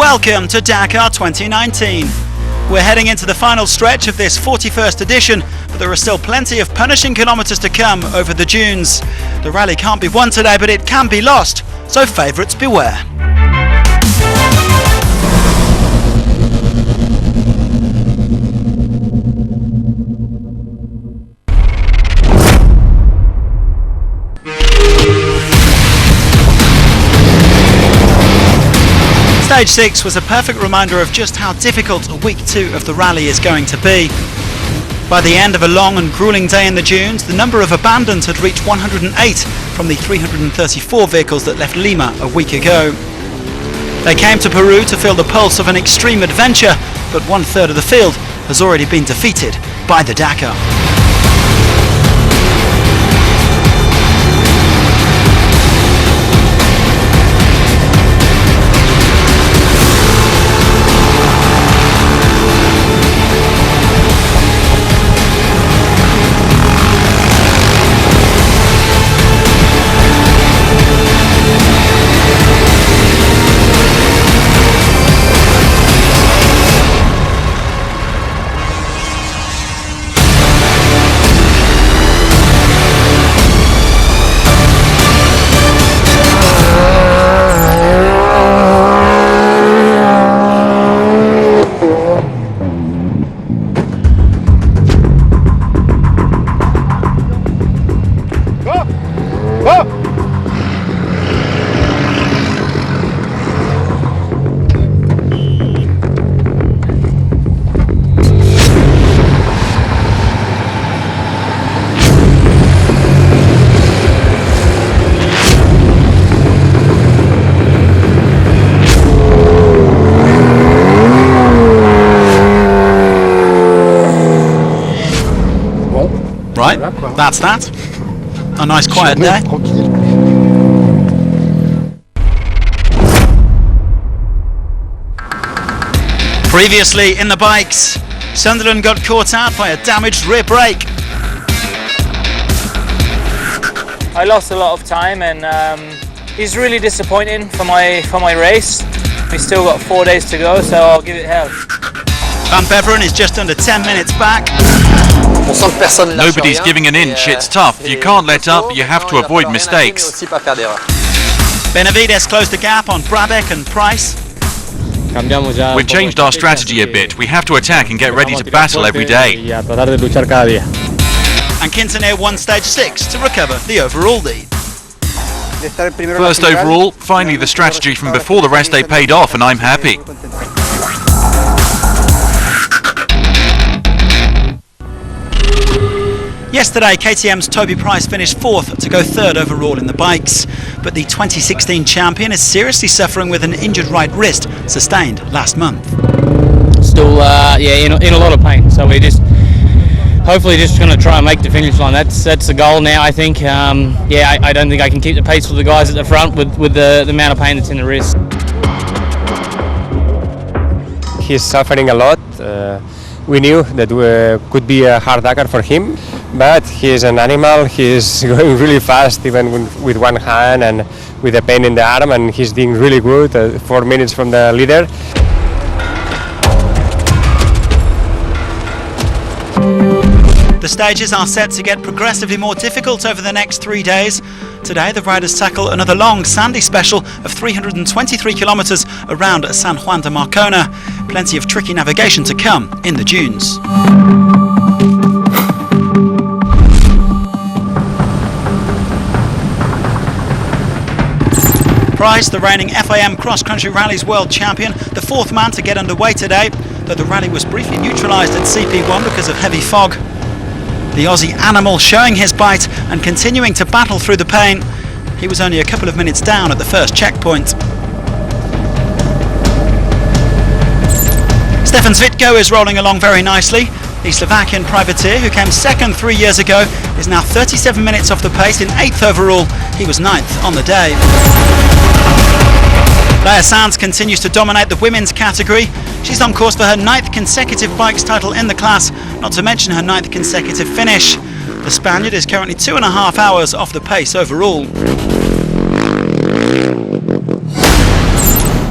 Welcome to Dakar 2019. We're heading into the final stretch of this 41st edition, but there are still plenty of punishing kilometres to come over the dunes. The rally can't be won today, but it can be lost, so favourites beware. Stage 6 was a perfect reminder of just how difficult week 2 of the rally is going to be. By the end of a long and gruelling day in the dunes, the number of abandons had reached 108 from the 334 vehicles that left Lima a week ago. They came to Peru to feel the pulse of an extreme adventure, but 1/3 of the field has already been defeated by the Dakar. Right, that's that. A nice quiet day. Previously in the bikes, Sunderland got caught out by a damaged rear brake. I lost a lot of time and it's really disappointing for my race. We still got 4 days to go, so I'll give it hell. Van Beveren is just under 10 minutes back. Nobody's giving an inch, it's tough. You can't let up, you have to avoid mistakes. Benavides closed the gap on Brabec and Price. We've changed our strategy a bit. We have to attack and get ready to battle every day. And Quintanar won stage 6 to recover the overall lead. First overall, finally the strategy from before the rest day paid off and I'm happy. Yesterday, KTM's Toby Price finished 4th to go 3rd overall in the bikes, but the 2016 champion is seriously suffering with an injured right wrist sustained last month. Still, in a lot of pain. So we're hopefully just going to try and make the finish line. That's the goal now. I think. I don't think I can keep the pace with the guys at the front with the amount of pain that's in the wrist. He's suffering a lot. We knew that could be a hard Dakar for him, but he's an animal. He's going really fast, even with one hand and with a pain in the arm, and he's doing really good. 4 minutes from the leader. The stages are set to get progressively more difficult over the next 3 days. Today the riders tackle another long sandy special of 323 kilometres around San Juan de Marcona. Plenty of tricky navigation to come in the dunes. Price, the reigning FIM cross-country rallies world champion, the 4th man to get underway today, though the rally was briefly neutralised at CP1 because of heavy fog. The Aussie animal showing his bite and continuing to battle through the pain. He was only a couple of minutes down at the first checkpoint. Stefan Zvitko is rolling along very nicely. The Slovakian privateer, who came 2nd 3 years ago, is now 37 minutes off the pace in 8th overall. He was 9th on the day. Leia Sands continues to dominate the women's category. She's on course for her 9th consecutive bikes title in the class, not to mention her 9th consecutive finish. The Spaniard is currently 2.5 hours off the pace overall.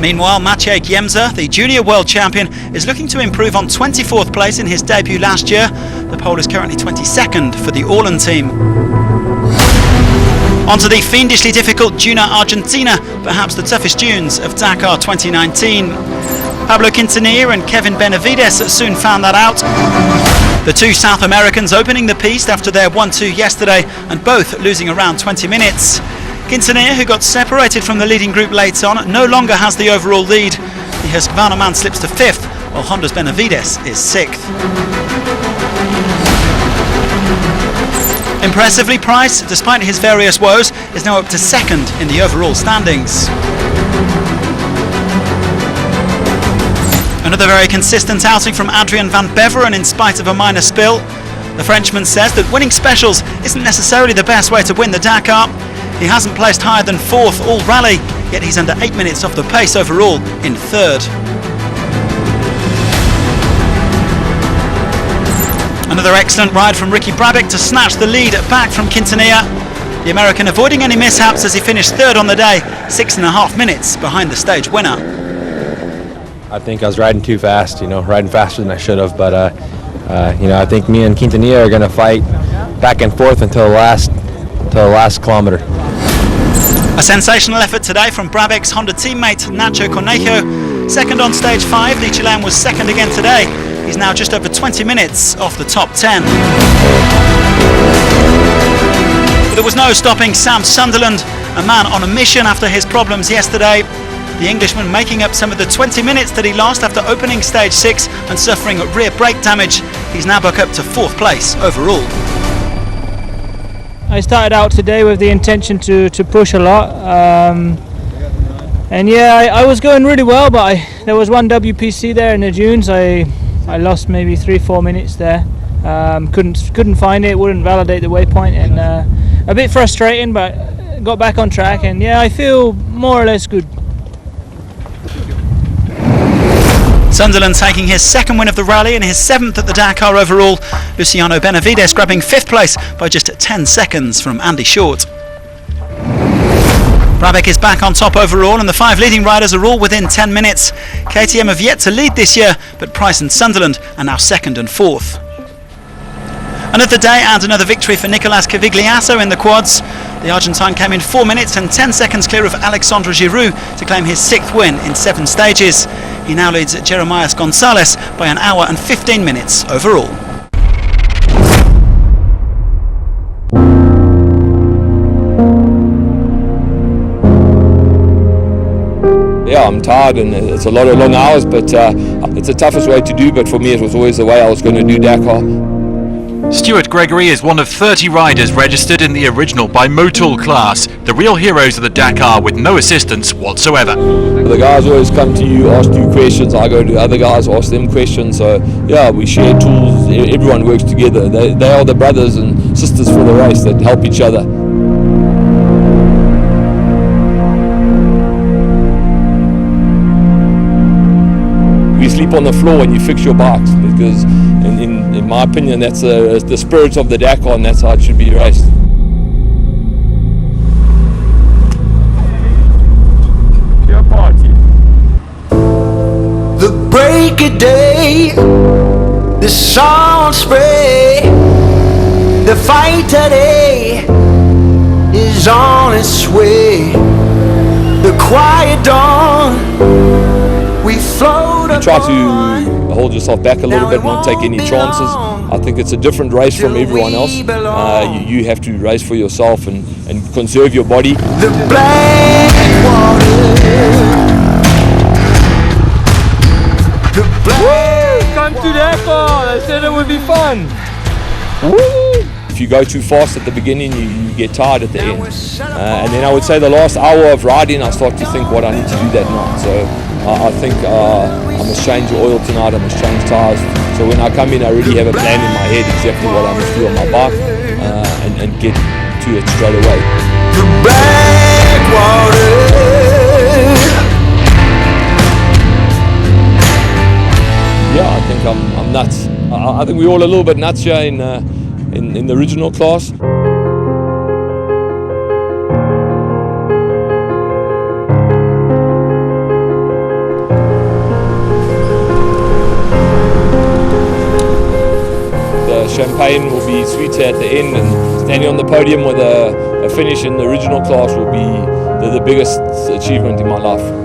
Meanwhile, Maciej Giemza, the junior world champion, is looking to improve on 24th place in his debut last year. The Pole is currently 22nd for the Orlan team. Onto the fiendishly difficult Duna Argentina, perhaps the toughest dunes of Dakar 2019. Pablo Quintanilla and Kevin Benavides soon found that out. The two South Americans opening the piste after their 1-2 yesterday and both losing around 20 minutes. Quintanilla, who got separated from the leading group late on, no longer has the overall lead. The Husqvarna man slips to 5th, while Honda's Benavides is 6th. Impressively, Price, despite his various woes, is now up to 2nd in the overall standings. Another very consistent outing from Adrian van Beveren in spite of a minor spill. The Frenchman says that winning specials isn't necessarily the best way to win the Dakar. He hasn't placed higher than 4th all rally, yet he's under 8 minutes off the pace overall in 3rd. Another excellent ride from Ricky Brabec to snatch the lead back from Quintanilla. The American avoiding any mishaps as he finished 3rd on the day, 6.5 minutes behind the stage winner. I think I was riding too fast, riding faster than I should have, but I think me and Quintanilla are going to fight back and forth until the last kilometer. A sensational effort today from Brabec's Honda teammate Nacho Cornejo. 2nd on stage 5, the Chilean was 2nd again today. He's now just over 20 minutes off the top 10. But there was no stopping Sam Sunderland, a man on a mission after his problems yesterday. The Englishman making up some of the 20 minutes that he lost after opening stage 6 and suffering rear brake damage. He's now back up to 4th place overall. I started out today with the intention to push a lot, and yeah, I was going really well, but there was one WPC there in the dunes. I lost maybe 3-4 minutes there. Couldn't find it, wouldn't validate the waypoint, and a bit frustrating, but got back on track, and yeah, I feel more or less good. Sunderland taking his 2nd win of the rally and his 7th at the Dakar overall. Luciano Benavides grabbing 5th place by just 10 seconds from Andy Short. Brabec is back on top overall and the 5 leading riders are all within 10 minutes. KTM have yet to lead this year, but Price and Sunderland are now 2nd and 4th. Another day and another victory for Nicolas Cavigliasso in the quads. The Argentine came in 4 minutes and 10 seconds clear of Alexandre Giroud to claim his 6th win in 7 stages. He now leads Jeremias Gonzalez by 1 hour and 15 minutes overall. Yeah, I'm tired and it's a lot of long hours, but it's the toughest way to do, but for me it was always the way I was going to do Dakar. Stuart Gregory is one of 30 riders registered in the original by Motul class, the real heroes of the Dakar with no assistance whatsoever. The guys always come to you, ask you questions, I go to other guys, ask them questions, so yeah, we share tools, everyone works together. They are the brothers and sisters for the race that help each other. We sleep on the floor when you fix your bikes, because in my opinion that's the spirit of the Dakar, and that's how it should be raced. Pure party. The break of day, the sun spray, the fight today is on its way. The quiet dawn, we float. You try to hold yourself back a little bit, not take any chances. I think it's a different race from everyone else. You have to race for yourself and conserve your body. The black water. Come to Dakar! I said it would be fun! Woo! If you go too fast at the beginning, you get tired at the end. And then I would say the last hour of riding, I start to think what I need to do that night. So I think I must change the oil tonight, I must change tyres. So when I come in, I already have a plan in my head exactly what I must do on my bike and get to it straight away. The black water. Yeah, I think I'm nuts. I think we're all a little bit nuts here in the original class. champagne will be sweeter at the end, and standing on the podium with a finish in the original class will be the biggest achievement in my life.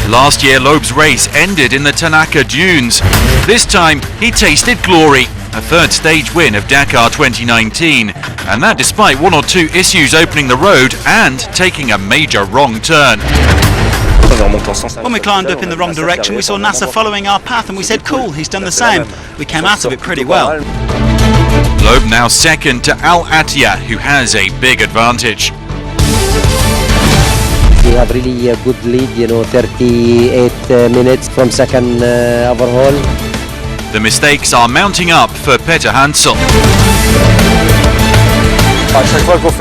Last year, Loeb's race ended in the Tanaka Dunes. This time, he tasted glory, a third stage win of Dakar 2019, and that despite one or two issues opening the road and taking a major wrong turn. When we climbed up in the wrong direction, we saw NASA following our path and we said, cool, he's done the same. We came out of it pretty well. Loeb now second to Al Attiyah, who has a big advantage. We have really a good lead, 38 minutes from second overhaul. The mistakes are mounting up for Peter Hansel.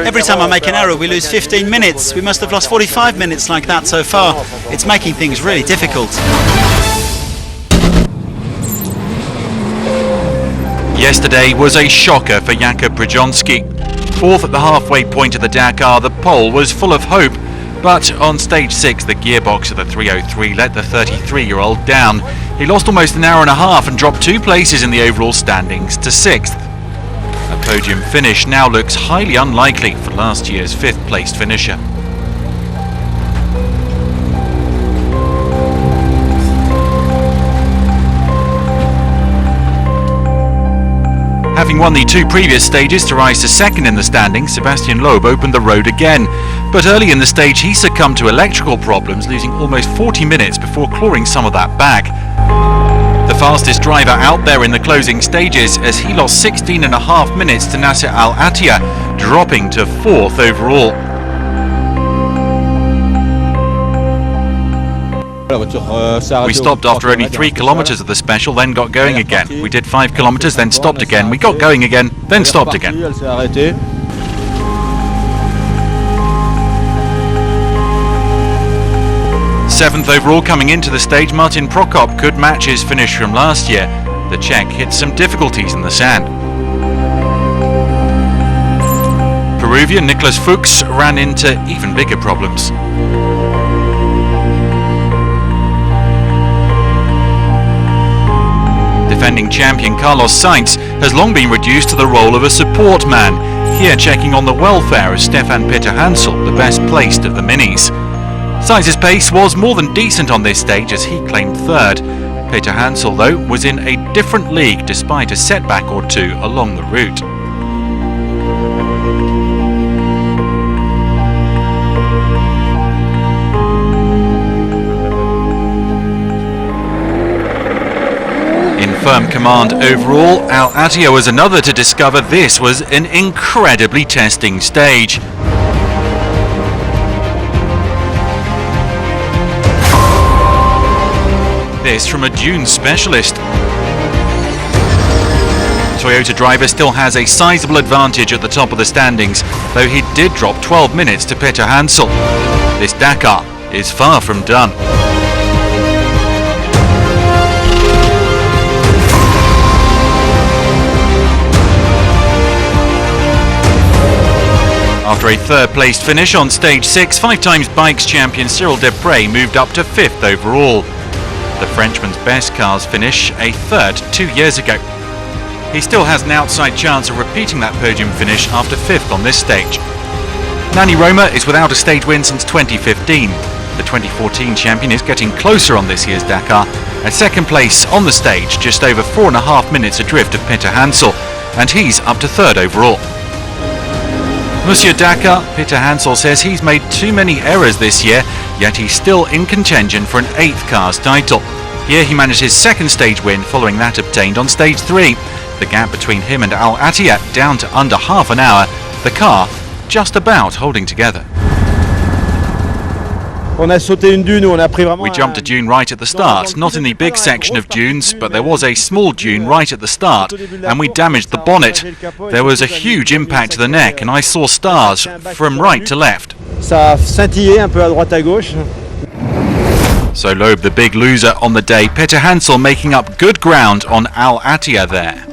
Every time I make an error, we lose 15 minutes. We must have lost 45 minutes like that so far. It's making things really difficult. Yesterday was a shocker for Jakub Brzezinski. Fourth at the halfway point of the Dakar, the pole was full of hope. But on stage 6, the gearbox of the 303 let the 33-year-old down. He lost almost an hour and a half and dropped 2 places in the overall standings to 6th. A podium finish now looks highly unlikely for last year's 5th-placed finisher. Having won the 2 previous stages to rise to 2nd in the standings, Sebastian Loeb opened the road again. But early in the stage he succumbed to electrical problems, losing almost 40 minutes before clawing some of that back. The fastest driver out there in the closing stages, as he lost 16.5 minutes to Nasser Al Attiyah, dropping to 4th overall. We stopped after only 3 kilometers of the special, then got going again. We did 5 kilometers, then stopped again. We got going again, then stopped again. 7th overall coming into the stage, Martin Prokop could match his finish from last year. The Czech hit some difficulties in the sand. Peruvian Nicholas Fuchs ran into even bigger problems. Defending champion Carlos Sainz has long been reduced to the role of a support man, here checking on the welfare of Stefan Peter Hansel, the best placed of the minis. Sainz's pace was more than decent on this stage as he claimed 3rd. Peter Hansel, though, was in a different league despite a setback or 2 along the route. Firm command overall, Al Attiyah was another to discover this was an incredibly testing stage. This from a dune specialist. Toyota driver still has a sizable advantage at the top of the standings, though he did drop 12 minutes to Peter Hansel. This Dakar is far from done. After a 3rd-placed finish on stage 6, 5 times bikes champion Cyril Desprez moved up to 5th overall. The Frenchman's best cars finish a 3rd 2 years ago. He still has an outside chance of repeating that podium finish after 5th on this stage. Nani Roma is without a stage win since 2015. The 2014 champion is getting closer on this year's Dakar, at 2nd place on the stage, just over 4.5 minutes adrift of Peter Hansel, and he's up to 3rd overall. Monsieur Dakar, Peter Hansel says he's made too many errors this year, yet he's still in contention for an 8th cars title. Here he managed his 2nd stage win following that obtained on stage 3. The gap between him and Al Attiyah down to under half an hour, the car just about holding together. We jumped a dune right at the start, not in the big section of dunes, but there was a small dune right at the start, and we damaged the bonnet. There was a huge impact to the neck, and I saw stars from right to left. Ça a scintillé un peu à droite à gauche. So Loeb the big loser on the day. Peter Hansel making up good ground on Al Attiyah there.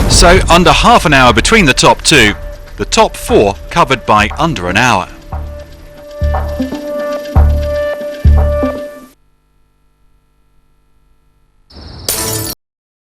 So under half an hour between the top two, the top four covered by under an hour.